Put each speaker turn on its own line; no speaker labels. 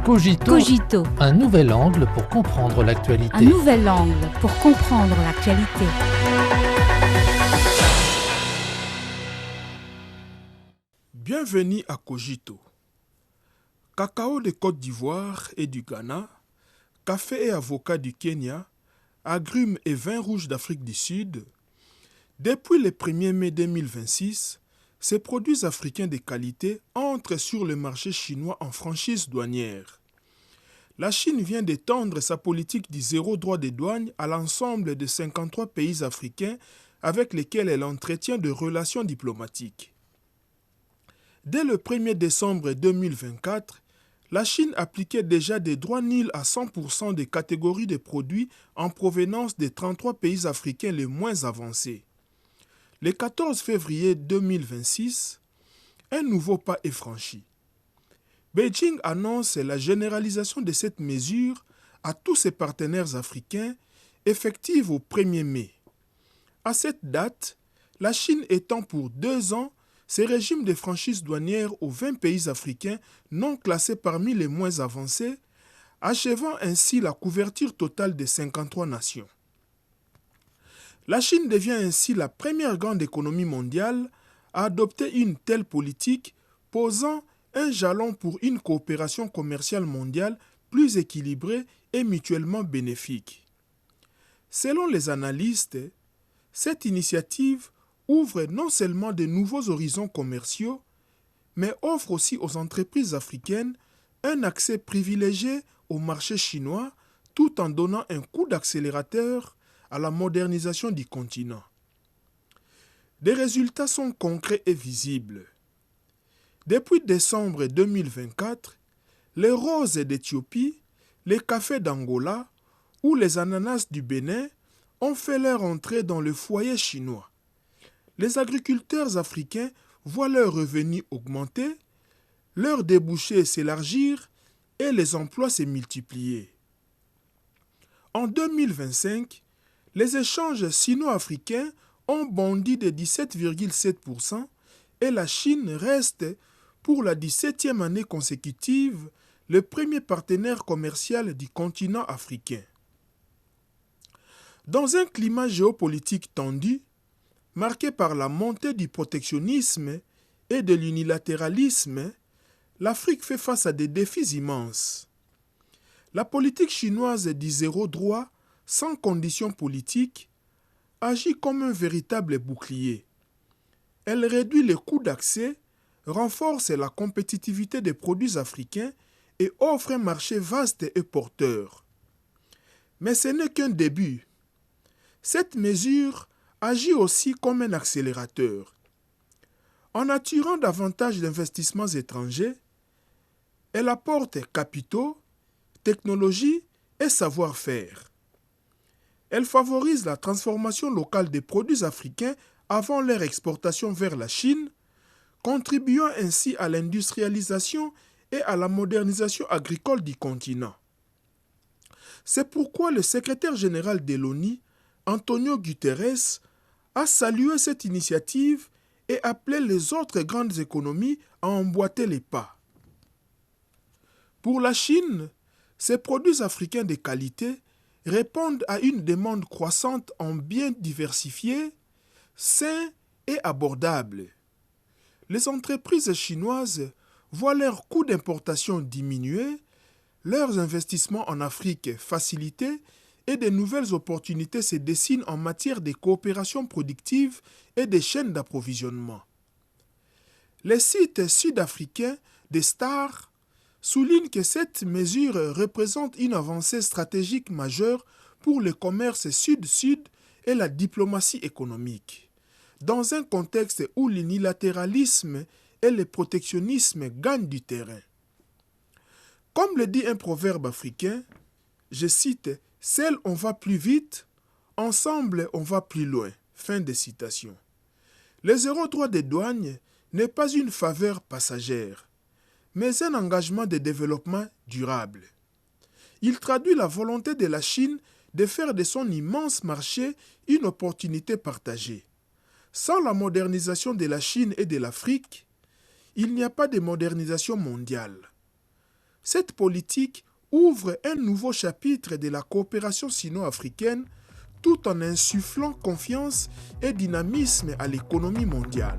Cogito,
Cogito,
un nouvel angle pour comprendre l'actualité.
un nouvel angle pour comprendre l'actualité.
Bienvenue à Cogito. Cacao de Côte d'Ivoire et du Ghana, café et avocat du Kenya, agrumes et vins rouges d'Afrique du Sud. Depuis le 1er mai 2026, ces produits africains de qualité entrent sur le marché chinois en franchise douanière. La Chine vient d'étendre sa politique du zéro droit de douane à l'ensemble de 53 pays africains avec lesquels elle entretient de relations diplomatiques. Dès le 1er décembre 2024, la Chine appliquait déjà des droits nuls à 100% des catégories de produits en provenance des 33 pays africains les moins avancés. Le 14 février 2026, un nouveau pas est franchi. Beijing annonce la généralisation de cette mesure à tous ses partenaires africains, effective au 1er mai. À cette date, la Chine étend pour 2 ans ses régimes de franchise douanière aux 20 pays africains non classés parmi les moins avancés, achevant ainsi la couverture totale des 53 nations. La Chine devient ainsi la première grande économie mondiale à adopter une telle politique, posant un jalon pour une coopération commerciale mondiale plus équilibrée et mutuellement bénéfique. Selon les analystes, cette initiative ouvre non seulement de nouveaux horizons commerciaux, mais offre aussi aux entreprises africaines un accès privilégié au marché chinois tout en donnant un coup d'accélérateur à la modernisation du continent. Des résultats sont concrets et visibles. Depuis décembre 2024, les roses d'Éthiopie, les cafés d'Angola ou les ananas du Bénin ont fait leur entrée dans le foyer chinois. Les agriculteurs africains voient leurs revenus augmenter, leurs débouchés s'élargir et les emplois se multiplier. En 2025, les échanges sino-africains ont bondi de 17,7% et la Chine reste, pour la 17e année consécutive, le premier partenaire commercial du continent africain. Dans un climat géopolitique tendu, marqué par la montée du protectionnisme et de l'unilatéralisme, l'Afrique fait face à des défis immenses. La politique chinoise du zéro droit, sans conditions politiques, agit comme un véritable bouclier. Elle réduit les coûts d'accès, renforce la compétitivité des produits africains et offre un marché vaste et porteur. Mais ce n'est qu'un début. Cette mesure agit aussi comme un accélérateur. En attirant davantage d'investissements étrangers, elle apporte capitaux, technologies et savoir-faire. Elle favorise la transformation locale des produits africains avant leur exportation vers la Chine, contribuant ainsi à l'industrialisation et à la modernisation agricole du continent. C'est pourquoi le secrétaire général de l'ONU, Antonio Guterres, a salué cette initiative et appelé les autres grandes économies à emboîter les pas. Pour la Chine, ces produits africains de qualité répondent à une demande croissante en biens diversifiés, sains et abordables. Les entreprises chinoises voient leurs coûts d'importation diminuer, leurs investissements en Afrique facilités et de nouvelles opportunités se dessinent en matière de coopération productive et de chaînes d'approvisionnement. Les sites sud-africains des stars soulignent que cette mesure représente une avancée stratégique majeure pour le commerce sud-sud et la diplomatie économique, dans un contexte où l'unilatéralisme et le protectionnisme gagnent du terrain. Comme le dit un proverbe africain, je cite « Seul on va plus vite, ensemble on va plus loin ». Fin de citation. Le zéro droit de douane n'est pas une faveur passagère, mais un engagement de développement durable. Il traduit la volonté de la Chine de faire de son immense marché une opportunité partagée. Sans la modernisation de la Chine et de l'Afrique, il n'y a pas de modernisation mondiale. Cette politique ouvre un nouveau chapitre de la coopération sino-africaine tout en insufflant confiance et dynamisme à l'économie mondiale.